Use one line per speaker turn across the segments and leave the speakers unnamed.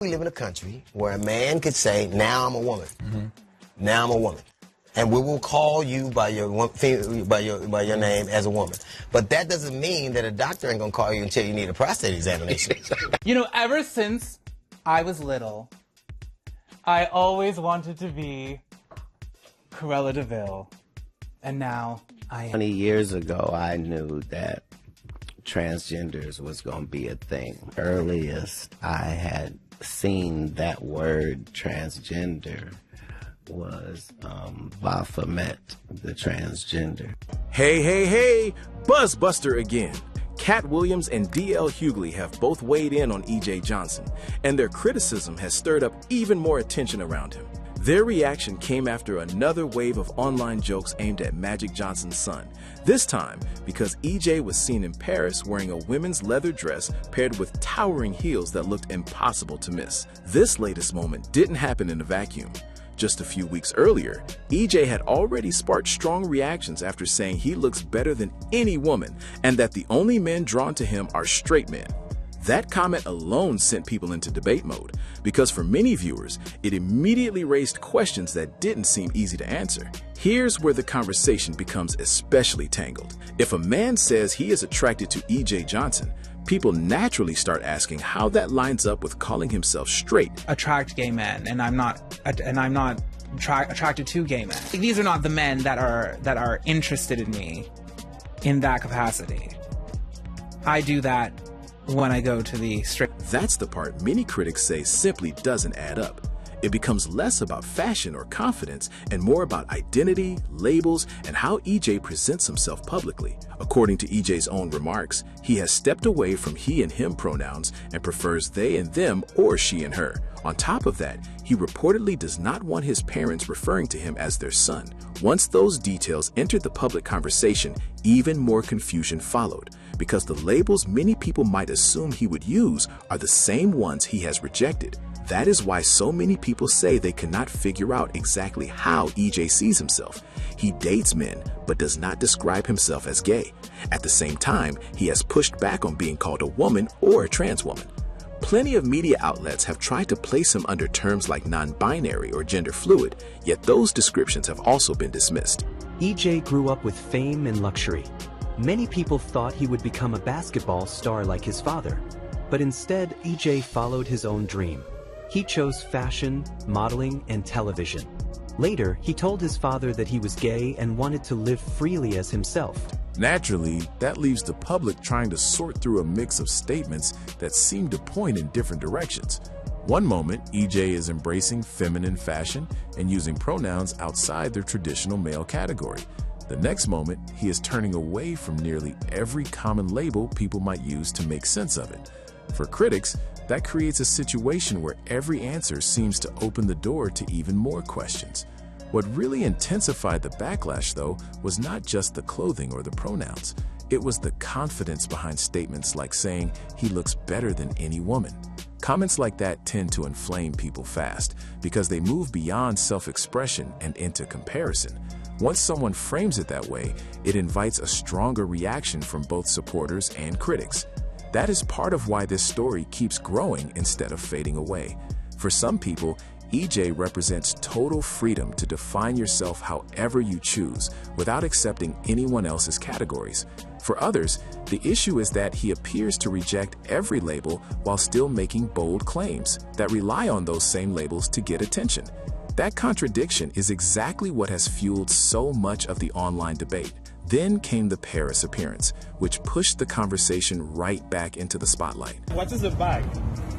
We live in a country where a man could say, now I'm a woman. Now I'm a woman. And we will call you by your name as a woman. But that doesn't mean that a doctor ain't gonna call you until you need a prostate examination.
You know, ever since I was little, I always wanted to be Cruella de Vil. And now I am.
20 years ago, I knew that transgenders was going to be a thing. Earliest I had seen that word transgender was Baphomet, the transgender.
Hey, Buzzbuster again. Katt Williams and D.L. Hughley have both weighed in on E.J. Johnson, and their criticism has stirred up even more attention around him. Their reaction came after another wave of online jokes aimed at Magic Johnson's son, this time because E.J. was seen in Paris wearing a women's leather dress paired with towering heels that looked impossible to miss. This latest moment didn't happen in a vacuum. Just a few weeks earlier, E.J. had already sparked strong reactions after saying he looks better than any woman and that the only men drawn to him are straight men. That comment alone sent people into debate mode, because for many viewers, it immediately raised questions that didn't seem easy to answer. Here's where the conversation becomes especially tangled. If a man says he is attracted to E.J. Johnson, people naturally start asking how that lines up with calling himself straight.
Attract gay men, and I'm not attracted to gay men. These are not the men that are interested in me in that capacity. I do that when I go to the straight.
That's the part many critics say simply doesn't add up. It becomes less about fashion or confidence and more about identity, labels, and how EJ presents himself publicly. According to EJ's own remarks, he has stepped away from he and him pronouns and prefers they and them or she and her. On top of that, he reportedly does not want his parents referring to him as their son. Once those details entered the public conversation, even more confusion followed, because the labels many people might assume he would use are the same ones he has rejected. That is why so many people say they cannot figure out exactly how EJ sees himself. He dates men, but does not describe himself as gay. At the same time, he has pushed back on being called a woman or a trans woman. Plenty of media outlets have tried to place him under terms like non-binary or gender fluid, yet those descriptions have also been dismissed.
EJ grew up with fame and luxury. Many people thought he would become a basketball star like his father, but instead EJ followed his own dream. He chose fashion, modeling, and television. Later, he told his father that he was gay and wanted to live freely as himself.
Naturally, that leaves the public trying to sort through a mix of statements that seem to point in different directions. One moment, EJ is embracing feminine fashion and using pronouns outside their traditional male category. The next moment, he is turning away from nearly every common label people might use to make sense of it. For critics, that creates a situation where every answer seems to open the door to even more questions. What really intensified the backlash, though, was not just the clothing or the pronouns. It was the confidence behind statements like saying he looks better than any woman. Comments like that tend to inflame people fast because they move beyond self-expression and into comparison. Once someone frames it that way, it invites a stronger reaction from both supporters and critics. That is part of why this story keeps growing instead of fading away. For some people, EJ represents total freedom to define yourself however you choose, without accepting anyone else's categories. For others, the issue is that he appears to reject every label while still making bold claims that rely on those same labels to get attention. That contradiction is exactly what has fueled so much of the online debate. Then came the Paris appearance, which pushed the conversation right back into the spotlight.
What is the bag?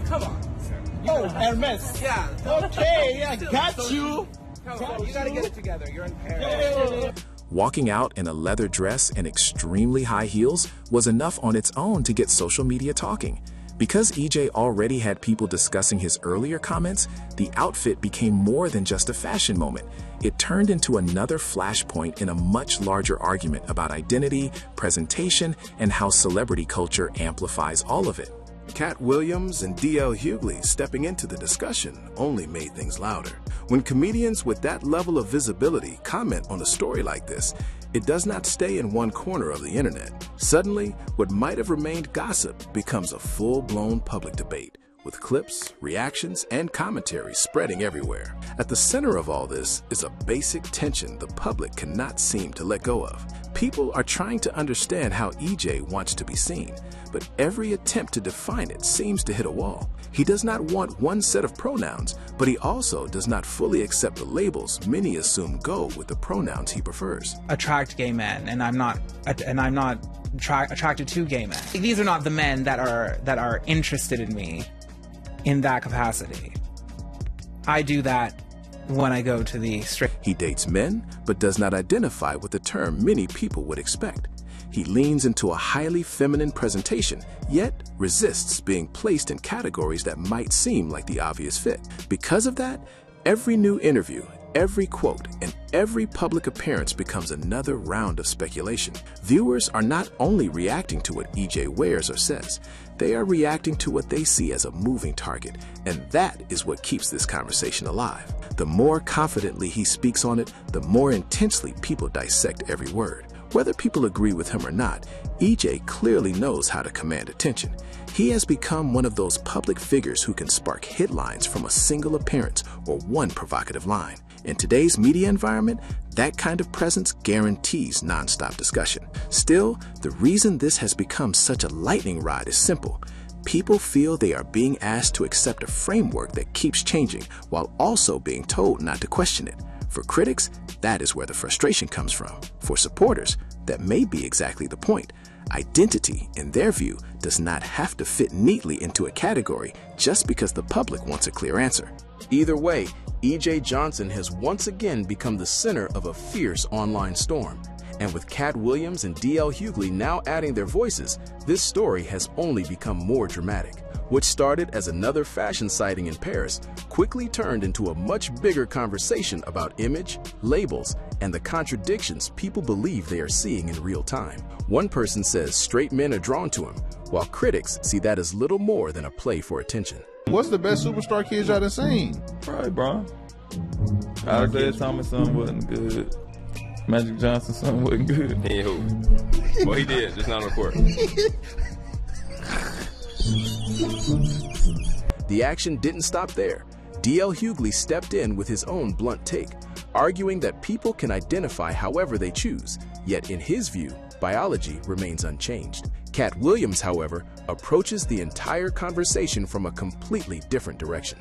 Come on, sir.
Oh, Hermes.
Yeah.
Okay, I got you.
Come on, you gotta get it together. You're in Paris.
Walking out in a leather dress and extremely high heels was enough on its own to get social media talking. Because EJ already had people discussing his earlier comments, the outfit became more than just a fashion moment. It turned into another flashpoint in a much larger argument about identity, presentation, and how celebrity culture amplifies all of it. Katt Williams and D.L. Hughley stepping into the discussion only made things louder. When comedians with that level of visibility comment on a story like this, it does not stay in one corner of the internet. Suddenly, what might have remained gossip becomes a full-blown public debate, with clips, reactions, and commentary spreading everywhere. At the center of all this is a basic tension the public cannot seem to let go of. People are trying to understand how EJ wants to be seen, but every attempt to define it seems to hit a wall. He does not want one set of pronouns, but he also does not fully accept the labels many assume go with the pronouns he prefers.
Attract gay men, and I'm not attracted to gay men. These are not the men that are interested in me in that capacity. I do that when I go to the straight.
He dates men, but does not identify with the term many people would expect. He leans into a highly feminine presentation, yet resists being placed in categories that might seem like the obvious fit. Because of that, every new interview, every quote, and every public appearance becomes another round of speculation. Viewers are not only reacting to what EJ wears or says, they are reacting to what they see as a moving target, and that is what keeps this conversation alive. The more confidently he speaks on it, the more intensely people dissect every word. Whether people agree with him or not, EJ clearly knows how to command attention. He has become one of those public figures who can spark headlines from a single appearance or one provocative line. In today's media environment, that kind of presence guarantees nonstop discussion. Still, the reason this has become such a lightning rod is simple. People feel they are being asked to accept a framework that keeps changing while also being told not to question it. For critics, that is where the frustration comes from. For supporters, that may be exactly the point. Identity, in their view, does not have to fit neatly into a category just because the public wants a clear answer. Either way, EJ Johnson has once again become the center of a fierce online storm. And with Katt Williams and DL Hughley now adding their voices, this story has only become more dramatic. What started as another fashion sighting in Paris quickly turned into a much bigger conversation about image, labels, and the contradictions people believe they are seeing in real time. One person says straight men are drawn to him, while critics see that as little more than a play for attention.
What's the best superstar kids y'all done seen?
Probably Bron. Isaiah Thomas son wasn't good. Magic Johnson son wasn't good.
He ain't who? Well, he did, just not on the court.
The action didn't stop there. DL Hughley stepped in with his own blunt take, arguing that people can identify however they choose, yet in his view, biology remains unchanged. Katt Williams, however, approaches the entire conversation from a completely different direction.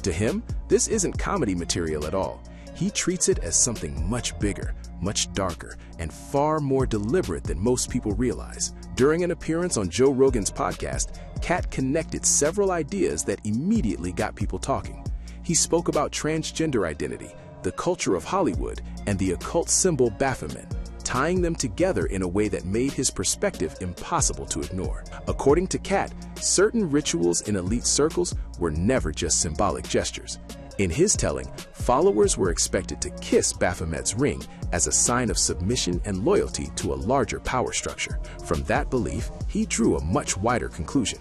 To him, this isn't comedy material at all. He treats it as something much bigger, much darker, and far more deliberate than most people realize. During an appearance on Joe Rogan's podcast, Katt connected several ideas that immediately got people talking. He spoke about transgender identity, the culture of Hollywood, and the occult symbol Baphomet, tying them together in a way that made his perspective impossible to ignore. According to Katt, certain rituals in elite circles were never just symbolic gestures. In his telling, followers were expected to kiss Baphomet's ring as a sign of submission and loyalty to a larger power structure. From that belief, he drew a much wider conclusion.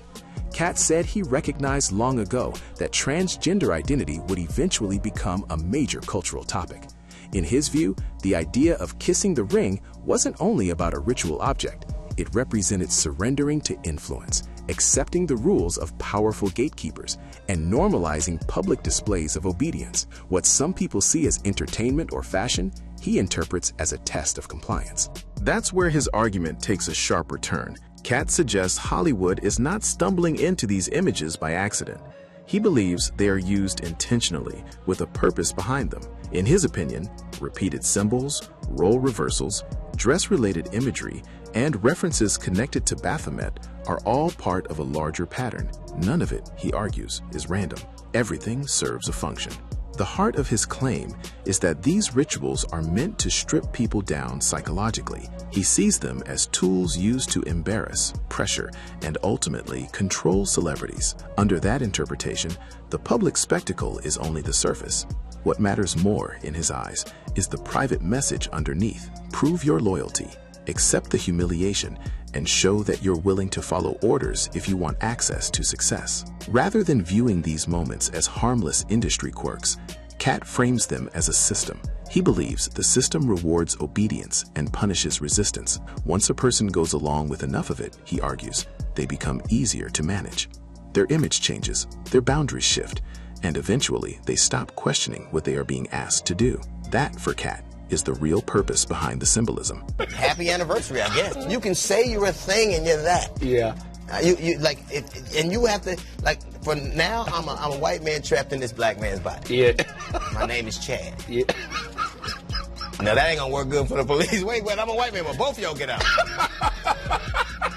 Katt said he recognized long ago that transgender identity would eventually become a major cultural topic. In his view, the idea of kissing the ring wasn't only about a ritual object. It represented surrendering to influence, accepting the rules of powerful gatekeepers, and normalizing public displays of obedience. What some people see as entertainment or fashion, he interprets as a test of compliance. That's where his argument takes a sharper turn. Katt suggests Hollywood is not stumbling into these images by accident. He believes they are used intentionally, with a purpose behind them. In his opinion, repeated symbols, role reversals, dress-related imagery, and references connected to Baphomet are all part of a larger pattern. None of it, he argues, is random. Everything serves a function. The heart of his claim is that these rituals are meant to strip people down psychologically. He sees them as tools used to embarrass, pressure, and ultimately control celebrities. Under that interpretation, the public spectacle is only the surface. What matters more, in his eyes, is the private message underneath. Prove your loyalty, accept the humiliation, and show that you're willing to follow orders if you want access to success. Rather than viewing these moments as harmless industry quirks, Katt frames them as a system. He believes the system rewards obedience and punishes resistance. Once a person goes along with enough of it, he argues, they become easier to manage. Their image changes, their boundaries shift, and eventually they stop questioning what they are being asked to do. That, for Katt, is the real purpose behind the symbolism.
Happy anniversary, I guess. You can say you're a thing and you're that.
Yeah.
You like it, and you have to like. For now, I'm a white man trapped in this black man's body.
Yeah.
My name is Chad.
Yeah.
Now that ain't gonna work good for the police. Wait, I'm a white man. Well, both of y'all get out.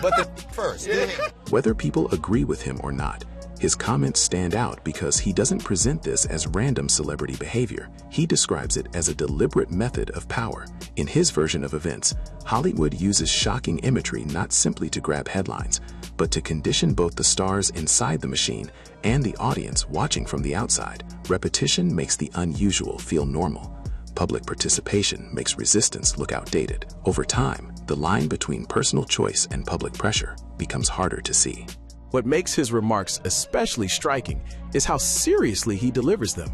But the first. Yeah.
Whether people agree with him or not, his comments stand out because he doesn't present this as random celebrity behavior. He describes it as a deliberate method of power. In his version of events, Hollywood uses shocking imagery not simply to grab headlines, but to condition both the stars inside the machine and the audience watching from the outside. Repetition makes the unusual feel normal. Public participation makes resistance look outdated. Over time, the line between personal choice and public pressure becomes harder to see.
What makes his remarks especially striking is how seriously he delivers them.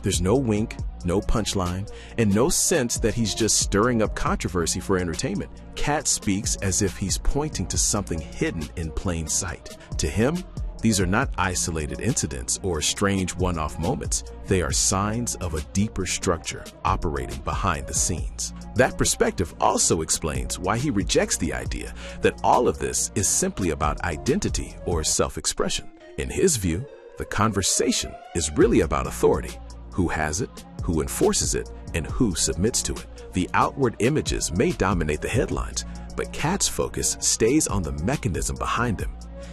There's no wink, no punchline, and no sense that he's just stirring up controversy for entertainment. Katt speaks as if he's pointing to something hidden in plain sight. To him, these are not isolated incidents or strange one-off moments. They are signs of a deeper structure operating behind the scenes. That perspective also explains why he rejects the idea that all of this is simply about identity or self-expression. In his view, the conversation is really about authority. Who has it, who enforces it, and who submits to it. The outward images may dominate the headlines, but Katt's focus stays on the mechanism behind them.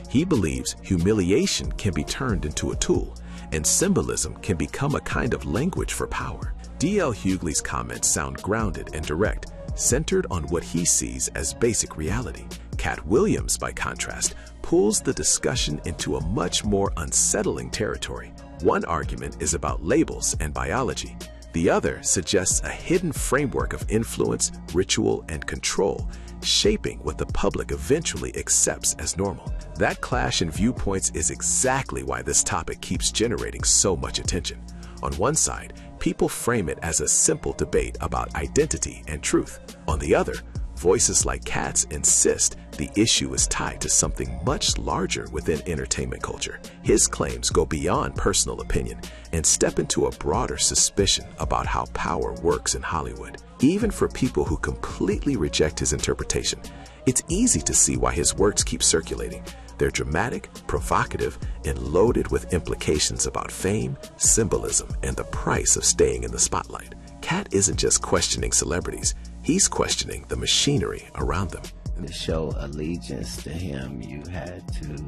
He believes humiliation can be turned into a tool, and symbolism can become a kind of language for power. D.L. Hughley's comments sound grounded and direct, centered on what he sees as basic reality. Katt Williams, by contrast, pulls the discussion into a much more unsettling territory. One argument is about labels and biology. The other suggests a hidden framework of influence, ritual, and control, shaping what the public eventually accepts as normal. That clash in viewpoints is exactly why this topic keeps generating so much attention. On one side, people frame it as a simple debate about identity and truth. On the other, voices like Katt's insist the issue is tied to something much larger within entertainment culture. His claims go beyond personal opinion and step into a broader suspicion about how power works in Hollywood. Even for people who completely reject his interpretation, it's easy to see why his words keep circulating. They're dramatic, provocative, and loaded with implications about fame, symbolism, and the price of staying in the spotlight. Katt isn't just questioning celebrities, he's questioning the machinery around them.
To show allegiance to him, you had to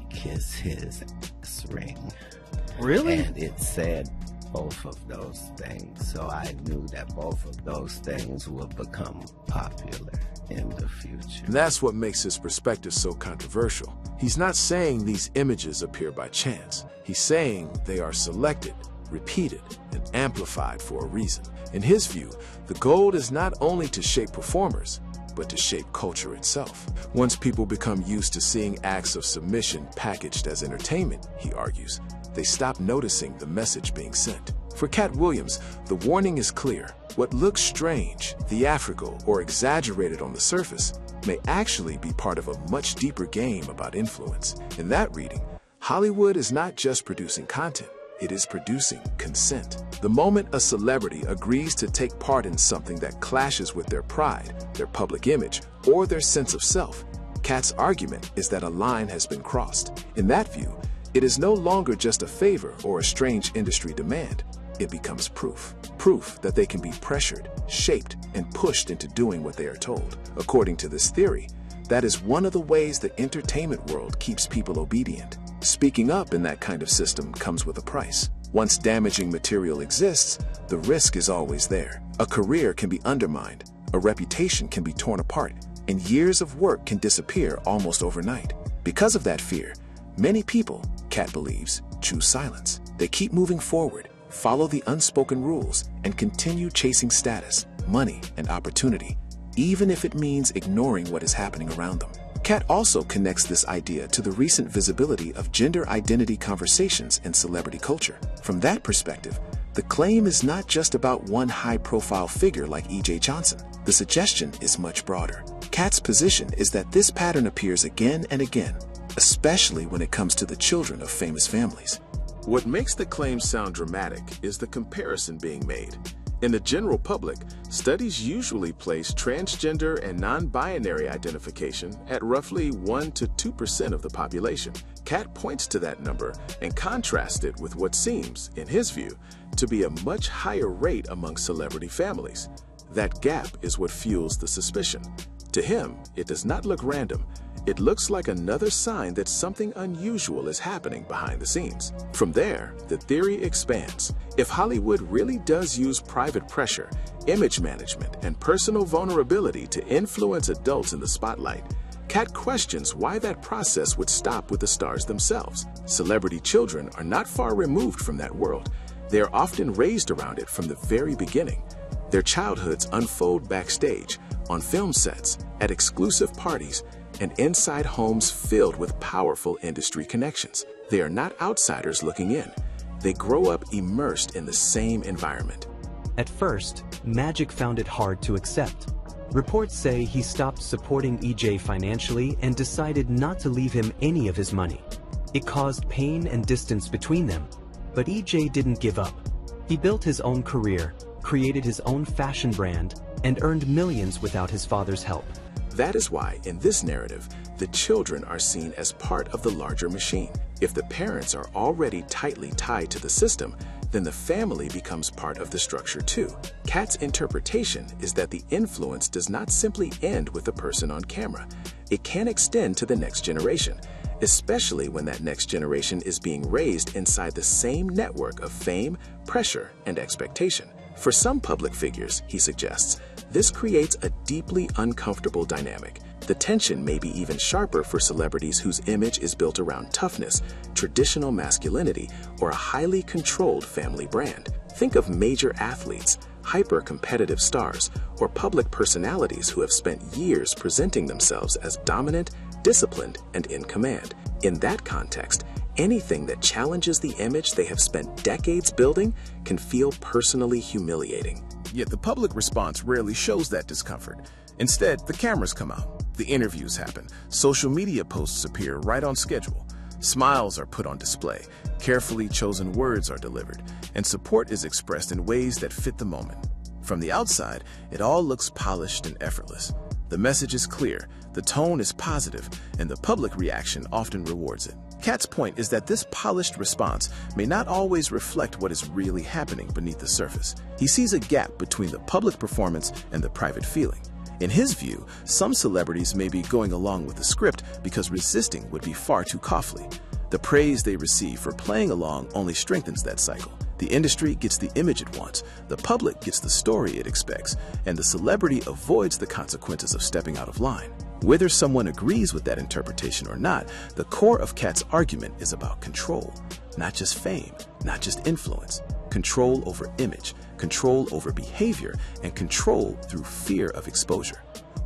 kiss his ass ring.
Really?
And it said both of those things, so I knew that both of those things would become popular in the future.
And that's what makes his perspective so controversial. He's not saying these images appear by chance. He's saying they are selected, repeated, and amplified for a reason. In his view, the goal is not only to shape performers, but to shape culture itself. Once people become used to seeing acts of submission packaged as entertainment, he argues, they stop noticing the message being sent. For Katt Williams, the warning is clear. What looks strange, theatrical, or exaggerated on the surface may actually be part of a much deeper game about influence. In that reading, Hollywood is not just producing content, it is producing consent. The moment a celebrity agrees to take part in something that clashes with their pride, their public image, or their sense of self, Katt's argument is that a line has been crossed. In that view, it is no longer just a favor or a strange industry demand. It becomes proof. Proof that they can be pressured, shaped, and pushed into doing what they are told. According to this theory, that is one of the ways the entertainment world keeps people obedient. Speaking up in that kind of system comes with a price. Once damaging material exists, the risk is always there. A career can be undermined, a reputation can be torn apart, and years of work can disappear almost overnight. Because of that fear, many people, Katt believes, choose silence. They keep moving forward, follow the unspoken rules, and continue chasing status, money, and opportunity, even if it means ignoring what is happening around them. Katt also connects this idea to the recent visibility of gender identity conversations in celebrity culture. From that perspective, the claim is not just about one high-profile figure like E.J. Johnson. The suggestion is much broader. Katt's position is that this pattern appears again and again. especially when it comes to the children of famous families. What makes the claim sound dramatic is the comparison being made. In the general public, studies usually place transgender and non-binary identification at roughly 1 to 2% of the population. Katt points to that number and contrasts it with what seems, in his view, to be a much higher rate among celebrity families. That gap is what fuels the suspicion. To him, it does not look random. It looks like another sign that something unusual is happening behind the scenes. From there, the theory expands. If Hollywood really does use private pressure, image management, and personal vulnerability to influence adults in the spotlight, Katt questions why that process would stop with the stars themselves. Celebrity children are not far removed from that world. They are often raised around it from the very beginning. Their childhoods unfold backstage, on film sets, at exclusive parties, and inside homes filled with powerful industry connections. They are not outsiders looking in. They grow up immersed in the same environment.
At first, Magic found it hard to accept. Reports say he stopped supporting EJ financially and decided not to leave him any of his money. It caused pain and distance between them, but EJ didn't give up. He built his own career, created his own fashion brand, and earned millions without his father's help.
That is why, in this narrative, the children are seen as part of the larger machine. If the parents are already tightly tied to the system, then the family becomes part of the structure too. Katt's interpretation is that the influence does not simply end with the person on camera. It can extend to the next generation, especially when that next generation is being raised inside the same network of fame, pressure, and expectation. For some public figures, he suggests, this creates a deeply uncomfortable dynamic. The tension may be even sharper for celebrities whose image is built around toughness, traditional masculinity, or a highly controlled family brand. Think of major athletes, hyper-competitive stars, or public personalities who have spent years presenting themselves as dominant, disciplined, and in command. In that context, anything that challenges the image they have spent decades building can feel personally humiliating.
Yet the public response rarely shows that discomfort. Instead, the cameras come out, the interviews happen, social media posts appear right on schedule, smiles are put on display, carefully chosen words are delivered, and support is expressed in ways that fit the moment. From the outside, it all looks polished and effortless. The message is clear, the tone is positive, and the public reaction often rewards it. Katt's point is that this polished response may not always reflect what is really happening beneath the surface. He sees a gap between the public performance and the private feeling. In his view, some celebrities may be going along with the script because resisting would be far too costly. The praise they receive for playing along only strengthens that cycle. The industry gets the image it wants, the public gets the story it expects, and the celebrity avoids the consequences of stepping out of line. Whether someone agrees with that interpretation or not, the core of Katt's argument is about control. Not just fame, not just influence. Control over image, control over behavior, and control through fear of exposure.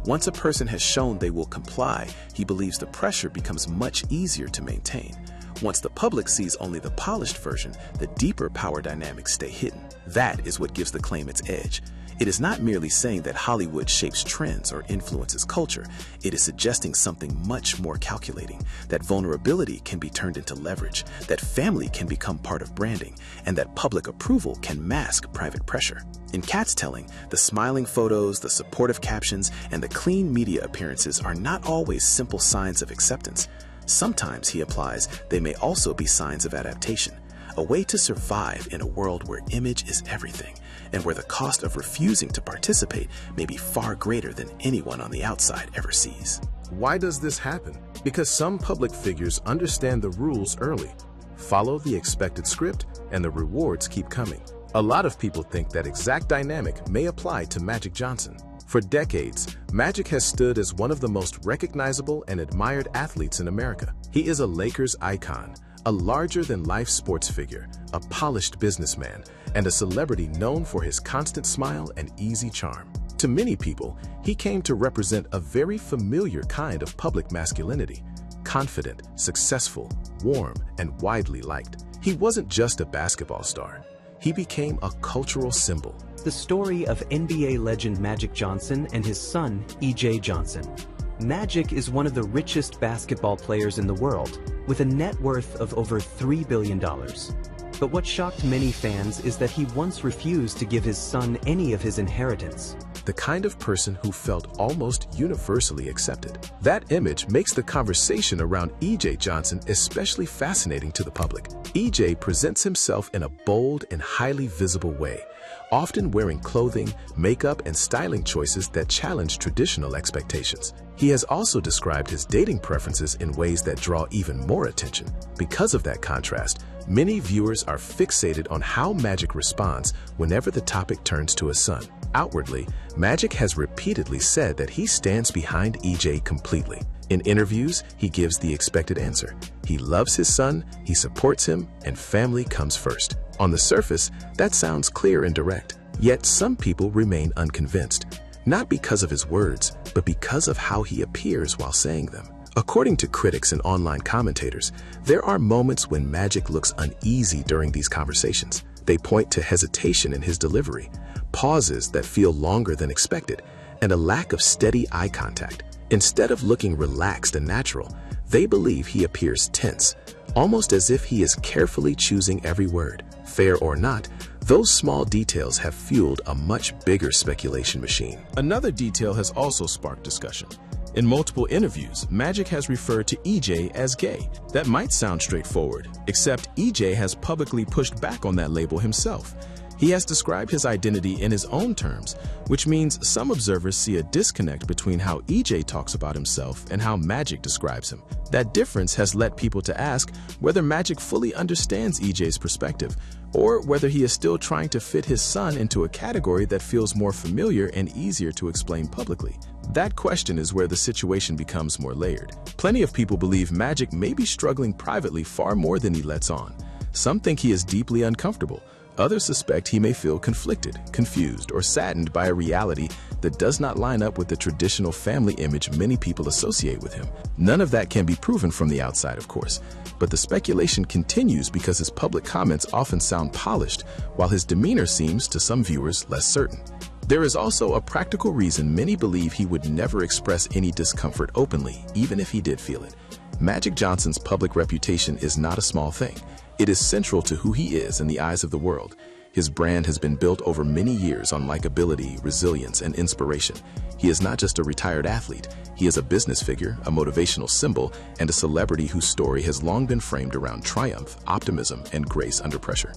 Once a person has shown they will comply, he believes the pressure becomes much easier to maintain. Once the public sees only the polished version, the deeper power dynamics stay hidden. That is what gives the claim its edge. It is not merely saying that Hollywood shapes trends or influences culture. It is suggesting something much more calculating, that vulnerability can be turned into leverage, that family can become part of branding, and that public approval can mask private pressure. In Katt's telling, the smiling photos, the supportive captions, and the clean media appearances are not always simple signs of acceptance. Sometimes, he applies, they may also be signs of adaptation, a way to survive in a world where image is everything, and where the cost of refusing to participate may be far greater than anyone on the outside ever sees.
Why does this happen? Because some public figures understand the rules early, follow the expected script, and the rewards keep coming. A lot of people think that exact dynamic may apply to Magic Johnson. For decades, Magic has stood as one of the most recognizable and admired athletes in America. He is a Lakers icon, a larger-than-life sports figure, a polished businessman, and a celebrity known for his constant smile and easy charm. To many people, he came to represent a very familiar kind of public masculinity: confident, successful, warm, and widely liked. He wasn't just a basketball star. He became a cultural symbol.
The story of NBA legend Magic Johnson and his son, EJ Johnson. Magic is one of the richest basketball players in the world, with a net worth of over $3 billion. But what shocked many fans is that he once refused to give his son any of his inheritance.
The kind of person who felt almost universally accepted. That image makes the conversation around E.J. Johnson especially fascinating to the public. E.J. presents himself in a bold and highly visible way, often wearing clothing, makeup, and styling choices that challenge traditional expectations. He has also described his dating preferences in ways that draw even more attention. Because of that contrast, many viewers are fixated on how Magic responds whenever the topic turns to his son. Outwardly, Magic has repeatedly said that he stands behind EJ completely. In interviews, he gives the expected answer. He loves his son, he supports him, and family comes first. On the surface, that sounds clear and direct. Yet some people remain unconvinced, not because of his words, but because of how he appears while saying them. According to critics and online commentators, there are moments when Magic looks uneasy during these conversations. They point to hesitation in his delivery, pauses that feel longer than expected, and a lack of steady eye contact. Instead of looking relaxed and natural, they believe he appears tense, almost as if he is carefully choosing every word. Fair or not, those small details have fueled a much bigger speculation machine.
Another detail has also sparked discussion. In multiple interviews, Magic has referred to EJ as gay. That might sound straightforward, except EJ has publicly pushed back on that label himself. He has described his identity in his own terms, which means some observers see a disconnect between how EJ talks about himself and how Magic describes him. That difference has led people to ask whether Magic fully understands EJ's perspective, or whether he is still trying to fit his son into a category that feels more familiar and easier to explain publicly. That question is where the situation becomes more layered. Plenty of people believe Magic may be struggling privately far more than he lets on. Some think he is deeply uncomfortable. Others suspect he may feel conflicted, confused, or saddened by a reality that does not line up with the traditional family image many people associate with him. None of that can be proven from the outside, of course, but the speculation continues because his public comments often sound polished, while his demeanor seems, to some viewers, less certain. There is also a practical reason many believe he would never express any discomfort openly, even if he did feel it. Magic Johnson's public reputation is not a small thing. It is central to who he is in the eyes of the world. His brand has been built over many years on likability, resilience, and inspiration. He is not just a retired athlete. He is a business figure, a motivational symbol, and a celebrity whose story has long been framed around triumph, optimism, and grace under pressure.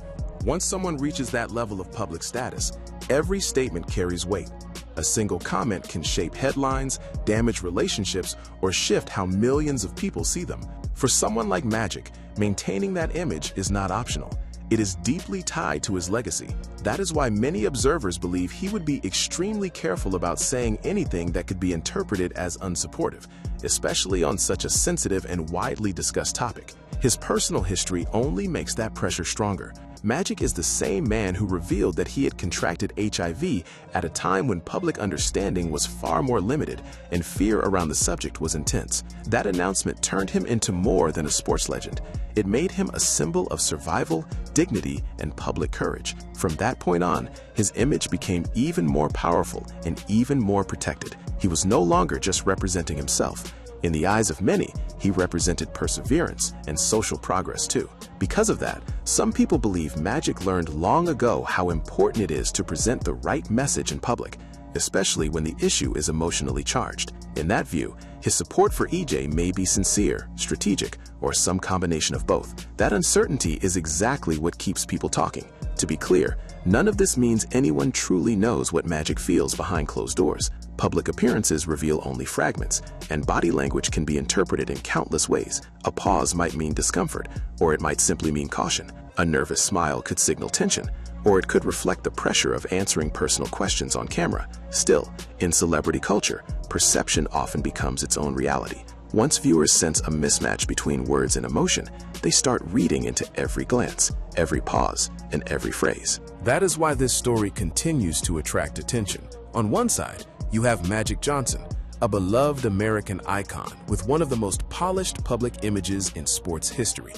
Once someone reaches that level of public status, every statement carries weight. A single comment can shape headlines, damage relationships, or shift how millions of people see them. For someone like Magic, maintaining that image is not optional. It is deeply tied to his legacy. That is why many observers believe he would be extremely careful about saying anything that could be interpreted as unsupportive, especially on such a sensitive and widely discussed topic. His personal history only makes that pressure stronger. Magic is the same man who revealed that he had contracted HIV at a time when public understanding was far more limited and fear around the subject was intense. That announcement turned him into more than a sports legend. It made him a symbol of survival, dignity, and public courage. From that point on, his image became even more powerful and even more protected. He was no longer just representing himself. In the eyes of many, he represented perseverance and social progress too. Because of that, some people believe Magic learned long ago how important it is to present the right message in public, especially when the issue is emotionally charged. In that view, his support for EJ may be sincere, strategic, or some combination of both. That uncertainty is exactly what keeps people talking. To be clear, none of this means anyone truly knows what Magic feels behind closed doors. Public appearances reveal only fragments, and body language can be interpreted in countless ways. A pause might mean discomfort, or it might simply mean caution. A nervous smile could signal tension, or it could reflect the pressure of answering personal questions on camera. Still, in celebrity culture, perception often becomes its own reality. Once viewers sense a mismatch between words and emotion, they start reading into every glance, every pause, and every phrase. That is why this story continues to attract attention. On one side, you have Magic Johnson, a beloved American icon with one of the most polished public images in sports history.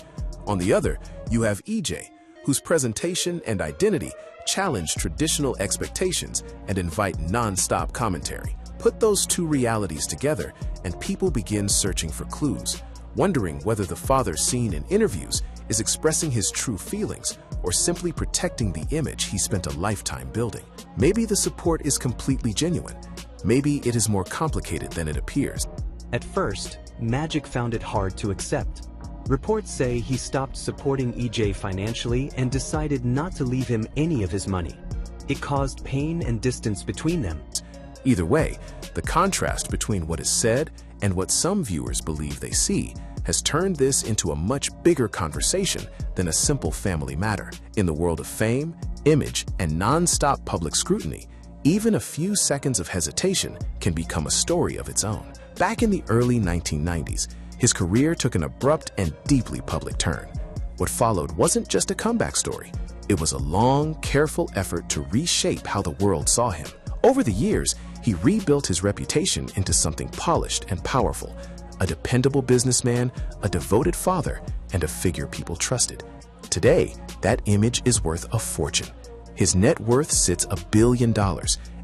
On the other, you have EJ, whose presentation and identity challenge traditional expectations and invite non-stop commentary.
Put those two realities together, and people begin searching for clues, wondering whether the father seen in interviews is expressing his true feelings or simply protecting the image he spent a lifetime building. Maybe the support is completely genuine. Maybe it is more complicated than it appears.
At first, Magic found it hard to accept. Reports say he stopped supporting EJ financially and decided not to leave him any of his money. It caused pain and distance between them.
Either way, the contrast between what is said and what some viewers believe they see has turned this into a much bigger conversation than a simple family matter. In the world of fame, image, and non-stop public scrutiny, even a few seconds of hesitation can become a story of its own. Back in the early 1990s, his career took an abrupt and deeply public turn. What followed wasn't just a comeback story. It was a long, careful effort to reshape how the world saw him. Over the years, he rebuilt his reputation into something polished and powerful, a dependable businessman, a devoted father, and a figure people trusted. Today, that image is worth a fortune. His net worth sits $1 billion,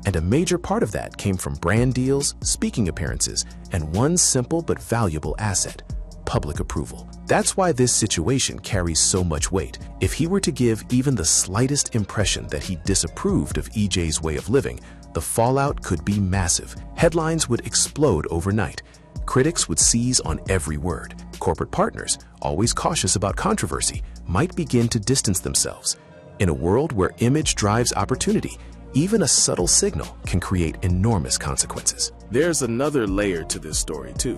and a major part of that came from brand deals, speaking appearances, and one simple but valuable asset: public approval. That's why this situation carries so much weight. If he were to give even the slightest impression that he disapproved of EJ's way of living, the fallout could be massive. Headlines would explode overnight. Critics would seize on every word. Corporate partners, always cautious about controversy, might begin to distance themselves. In a world where image drives opportunity, even a subtle signal can create enormous consequences.
There's another layer to this story too.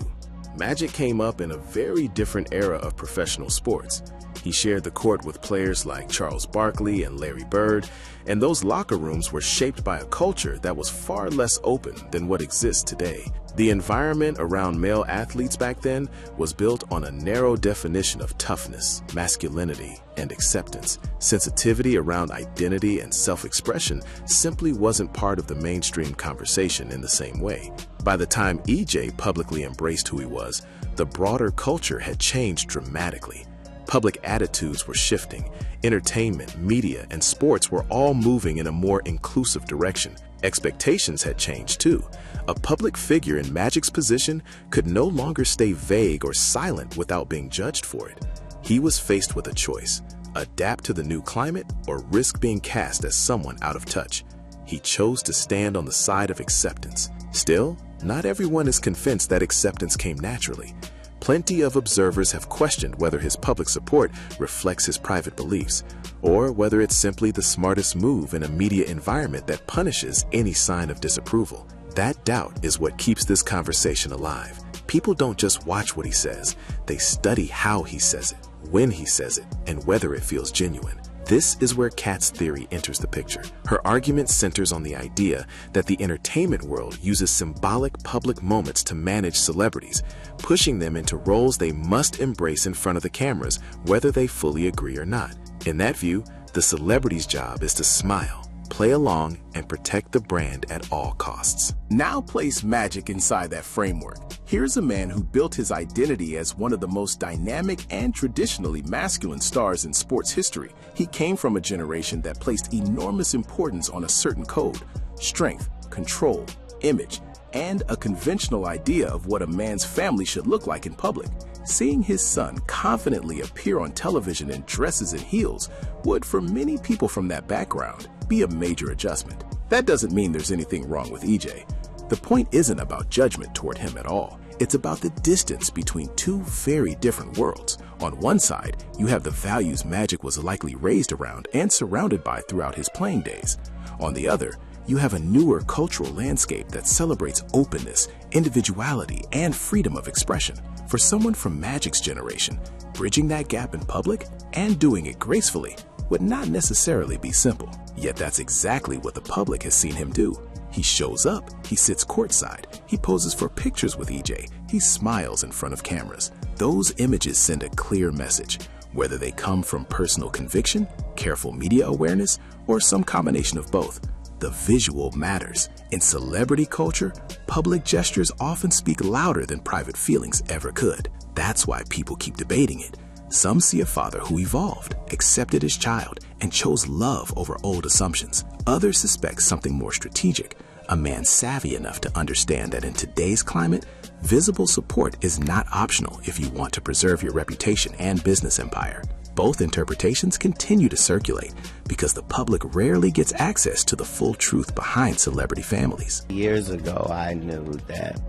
Magic came up in a very different era of professional sports. He shared the court with players like Charles Barkley and Larry Bird, and those locker rooms were shaped by a culture that was far less open than what exists today. The environment around male athletes back then was built on a narrow definition of toughness, masculinity, and acceptance. Sensitivity around identity and self-expression simply wasn't part of the mainstream conversation in the same way. By the time EJ publicly embraced who he was, the broader culture had changed dramatically. Public attitudes were shifting. Entertainment, media, and sports were all moving in a more inclusive direction. Expectations had changed too. A public figure in Magic's position could no longer stay vague or silent without being judged for it. He was faced with a choice: adapt to the new climate or risk being cast as someone out of touch. He chose to stand on the side of acceptance. Still, not everyone is convinced that acceptance came naturally. Plenty of observers have questioned whether his public support reflects his private beliefs, or whether it's simply the smartest move in a media environment that punishes any sign of disapproval. That doubt is what keeps this conversation alive. People don't just watch what he says, they study how he says it, when he says it, and whether it feels genuine. This is where Katt's theory enters the picture. Her argument centers on the idea that the entertainment world uses symbolic public moments to manage celebrities, pushing them into roles they must embrace in front of the cameras, whether they fully agree or not. In that view, the celebrity's job is to smile, play along, and protect the brand at all costs.
Now place Magic inside that framework. Here's a man who built his identity as one of the most dynamic and traditionally masculine stars in sports history. He came from a generation that placed enormous importance on a certain code: strength, control, image, and a conventional idea of what a man's family should look like in public. Seeing his son confidently appear on television in dresses and heels would, for many people from that background, be a major adjustment. That doesn't mean there's anything wrong with EJ. The point isn't about judgment toward him at all. It's about the distance between two very different worlds. On one side, you have the values Magic was likely raised around and surrounded by throughout his playing days. On the other, you have a newer cultural landscape that celebrates openness, individuality, and freedom of expression. For someone from Magic's generation, bridging that gap in public and doing it gracefully would not necessarily be simple. Yet that's exactly what the public has seen him do. He shows up, he sits courtside, he poses for pictures with EJ, he smiles in front of cameras. Those images send a clear message, whether they come from personal conviction, careful media awareness, or some combination of both. The visual matters. In celebrity culture, public gestures often speak louder than private feelings ever could. That's why people keep debating it. Some see a father who evolved, accepted his child, and chose love over old assumptions. Others suspect something more strategic, a man savvy enough to understand that in today's climate, visible support is not optional if you want to preserve your reputation and business empire. Both interpretations continue to circulate because the public rarely gets access to the full truth behind celebrity families.
Years ago, I knew that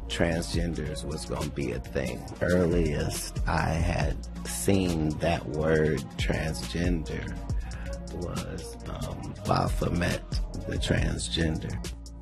transgenders was going to be a thing. Earliest I had seen that word transgender was Baphomet, the transgender.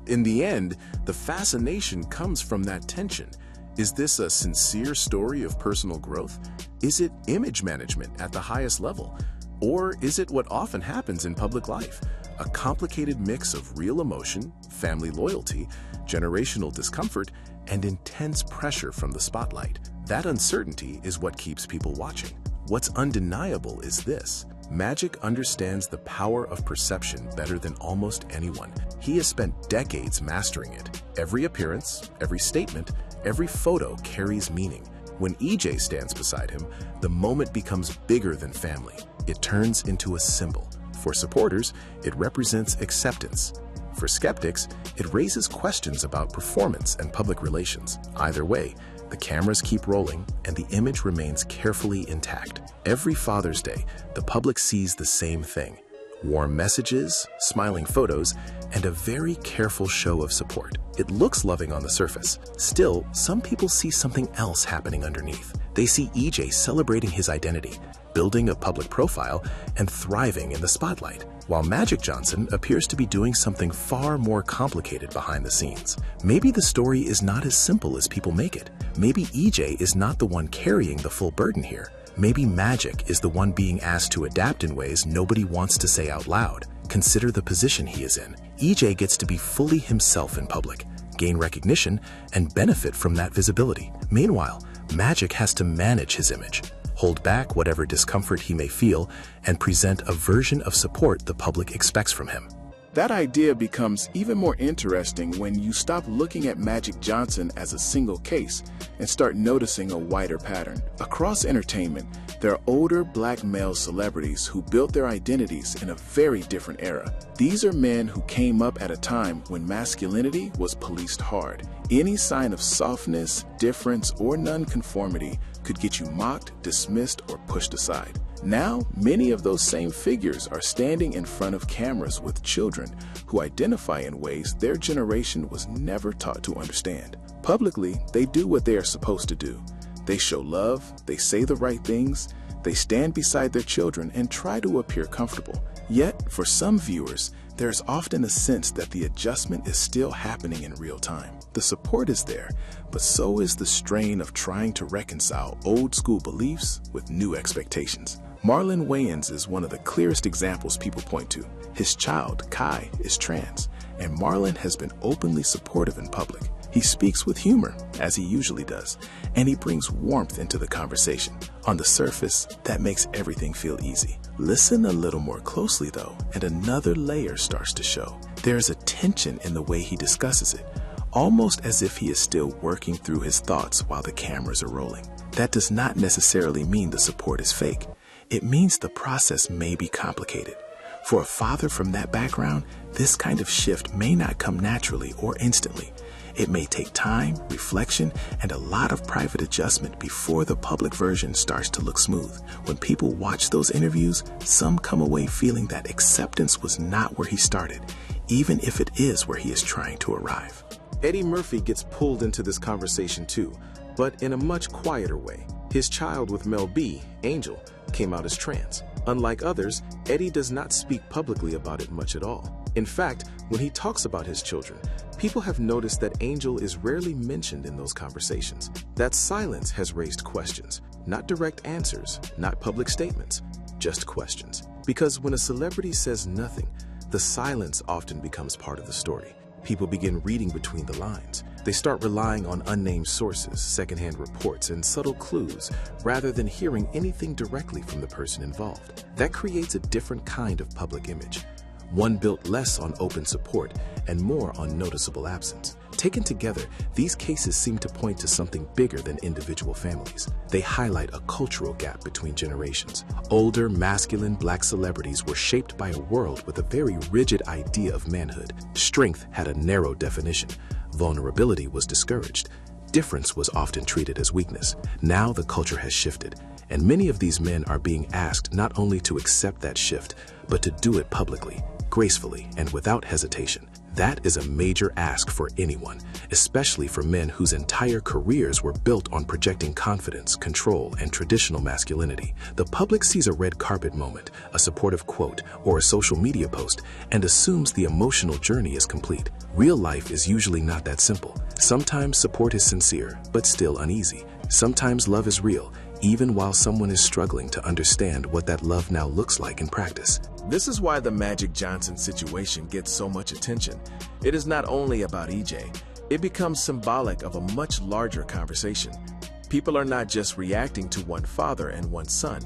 In the end, the fascination comes from that tension. Is this a sincere story of personal growth? Is it image management at the highest level? Or is it what often happens in public life? A complicated mix of real emotion, family loyalty, generational discomfort, and intense pressure from the spotlight. That uncertainty is what keeps people watching. What's undeniable is this: Magic understands the power of perception better than almost anyone. He has spent decades mastering it. Every appearance, every statement, every photo carries meaning. When EJ stands beside him, the moment becomes bigger than family. It turns into a symbol. For supporters, it represents acceptance. For skeptics, it raises questions about performance and public relations. Either way, the cameras keep rolling and the image remains carefully intact. Every Father's Day, the public sees the same thing: warm messages, smiling photos, and a very careful show of support. It looks loving on the surface. Still, some people see something else happening underneath. They see EJ celebrating his identity, building a public profile, and thriving in the spotlight, while Magic Johnson appears to be doing something far more complicated behind the scenes. Maybe the story is not as simple as people make it. Maybe EJ is not the one carrying the full burden here. Maybe Magic is the one being asked to adapt in ways nobody wants to say out loud. Consider the position he is in. EJ gets to be fully himself in public, gain recognition, and benefit from that visibility. Meanwhile, Magic has to manage his image, hold back whatever discomfort he may feel, and present a version of support the public expects from him.
That idea becomes even more interesting when you stop looking at Magic Johnson as a single case and start noticing a wider pattern. Across entertainment, there are older black male celebrities who built their identities in a very different era. These are men who came up at a time when masculinity was policed hard. Any sign of softness, difference, or nonconformity could get you mocked, dismissed, or pushed aside. Now, many of those same figures are standing in front of cameras with children who identify in ways their generation was never taught to understand. Publicly, they do what they are supposed to do. They show love, they say the right things, they stand beside their children and try to appear comfortable. Yet, for some viewers, there is often a sense that the adjustment is still happening in real time. The support is there, but so is the strain of trying to reconcile old school beliefs with new expectations. Marlon Wayans is one of the clearest examples people point to. His child, Kai, is trans, and Marlon has been openly supportive in public. He speaks with humor, as he usually does, and he brings warmth into the conversation. On the surface, that makes everything feel easy. Listen a little more closely, though, and another layer starts to show. There is a tension in the way he discusses it, almost as if he is still working through his thoughts while the cameras are rolling. That does not necessarily mean the support is fake. It means the process may be complicated. For a father from that background, this kind of shift may not come naturally or instantly. It may take time, reflection, and a lot of private adjustment before the public version starts to look smooth. When people watch those interviews, some come away feeling that acceptance was not where he started, even if it is where he is trying to arrive.
Eddie Murphy gets pulled into this conversation too, but in a much quieter way. His child with Mel B, Angel, came out as trans. Unlike others, Eddie does not speak publicly about it much at all. In fact, when he talks about his children, people have noticed that Angel is rarely mentioned in those conversations. That silence has raised questions, not direct answers, not public statements, just questions. Because when a celebrity says nothing, the silence often becomes part of the story. People begin reading between the lines. They start relying on unnamed sources, secondhand reports, and subtle clues, rather than hearing anything directly from the person involved. That creates a different kind of public image, one built less on open support and more on noticeable absence. Taken together, these cases seem to point to something bigger than individual families. They highlight a cultural gap between generations. Older, masculine black celebrities were shaped by a world with a very rigid idea of manhood. Strength had a narrow definition. Vulnerability was discouraged. Difference was often treated as weakness. Now the culture has shifted, and many of these men are being asked not only to accept that shift, but to do it publicly, gracefully, and without hesitation. That is a major ask for anyone, especially for men whose entire careers were built on projecting confidence, control, and traditional masculinity. The public sees a red carpet moment, a supportive quote, or a social media post, and assumes the emotional journey is complete. Real life is usually not that simple. Sometimes support is sincere, but still uneasy. Sometimes love is real, even while someone is struggling to understand what that love now looks like in practice.
This is why the Magic Johnson situation gets so much attention. It is not only about EJ, it becomes symbolic of a much larger conversation. People are not just reacting to one father and one son.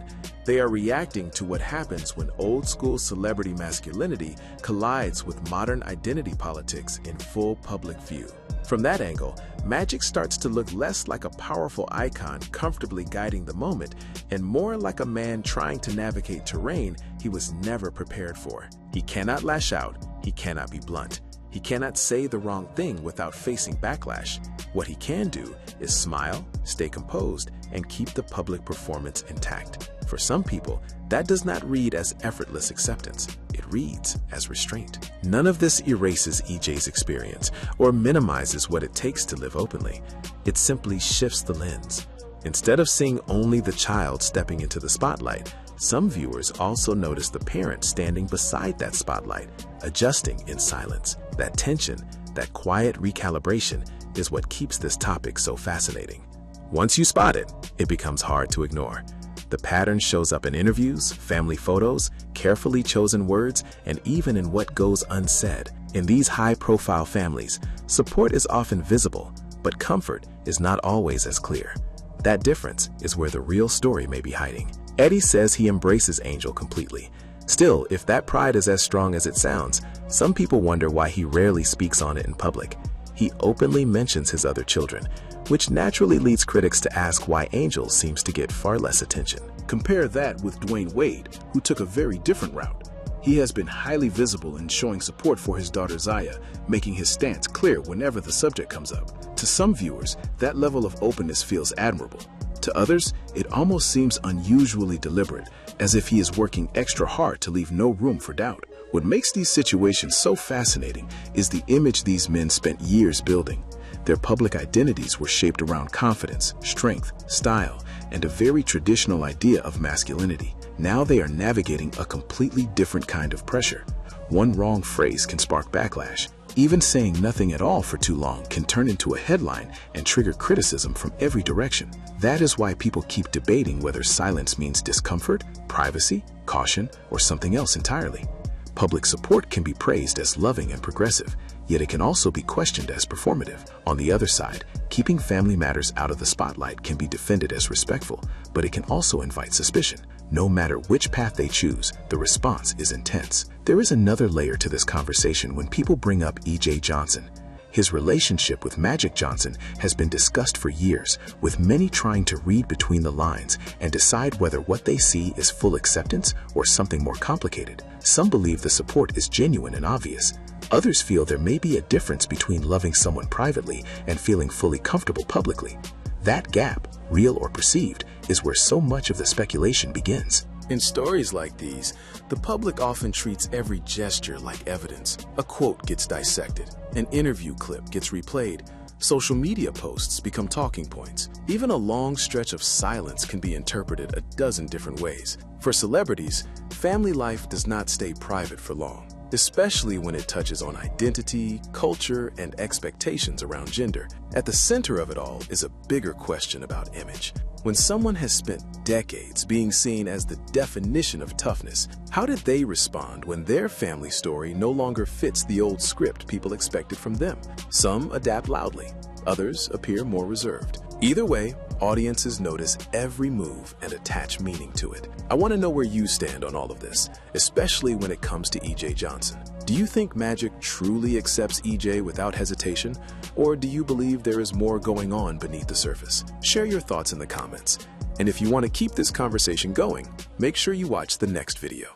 They are reacting to what happens when old-school celebrity masculinity collides with modern identity politics in full public view. From that angle, Magic starts to look less like a powerful icon comfortably guiding the moment and more like a man trying to navigate terrain he was never prepared for. He cannot lash out, he cannot be blunt. He cannot say the wrong thing without facing backlash. What he can do is smile, stay composed, and keep the public performance intact. For some people, that does not read as effortless acceptance. It reads as restraint. None of this erases EJ's experience or minimizes what it takes to live openly. It simply shifts the lens. Instead of seeing only the child stepping into the spotlight, some viewers also notice the parent standing beside that spotlight, adjusting in silence. That tension, that quiet recalibration, is what keeps this topic so fascinating. Once you spot it, it becomes hard to ignore. The pattern shows up in interviews, family photos, carefully chosen words, and even in what goes unsaid. In these high-profile families, support is often visible, but comfort is not always as clear. That difference is where the real story may be hiding. Eddie says he embraces Angel completely. Still, if that pride is as strong as it sounds, some people wonder why he rarely speaks on it in public. He openly mentions his other children, which naturally leads critics to ask why Angel seems to get far less attention.
Compare that with Dwayne Wade, who took a very different route. He has been highly visible in showing support for his daughter Zaya, making his stance clear whenever the subject comes up. To some viewers, that level of openness feels admirable. To others, it almost seems unusually deliberate, as if he is working extra hard to leave no room for doubt. What makes these situations so fascinating is the image these men spent years building. Their public identities were shaped around confidence, strength, style, and a very traditional idea of masculinity. Now they are navigating a completely different kind of pressure. One wrong phrase can spark backlash. Even saying nothing at all for too long can turn into a headline and trigger criticism from every direction. That is why people keep debating whether silence means discomfort, privacy, caution, or something else entirely. Public support can be praised as loving and progressive, yet it can also be questioned as performative. On the other side, keeping family matters out of the spotlight can be defended as respectful, but it can also invite suspicion. No matter which path they choose, the response is intense. There is another layer to this conversation when people bring up EJ Johnson. His relationship with Magic Johnson has been discussed for years, with many trying to read between the lines and decide whether what they see is full acceptance or something more complicated. Some believe the support is genuine and obvious. Others feel there may be a difference between loving someone privately and feeling fully comfortable publicly. That gap, real or perceived, is where so much of the speculation begins.
In stories like these, the public often treats every gesture like evidence. A quote gets dissected, an interview clip gets replayed, social media posts become talking points. Even a long stretch of silence can be interpreted a dozen different ways. For celebrities, family life does not stay private for long, especially when it touches on identity, culture, and expectations around gender. At the center of it all is a bigger question about image. When someone has spent decades being seen as the definition of toughness, how did they respond when their family story no longer fits the old script people expected from them? Some adapt loudly, others appear more reserved. Either way, audiences notice every move and attach meaning to it. I want to know where you stand on all of this, especially when it comes to EJ Johnson.
Do you think Magic truly accepts EJ without hesitation, or do you believe there is more going on beneath the surface? Share your thoughts in the comments. And if you want to keep this conversation going, make sure you watch the next video.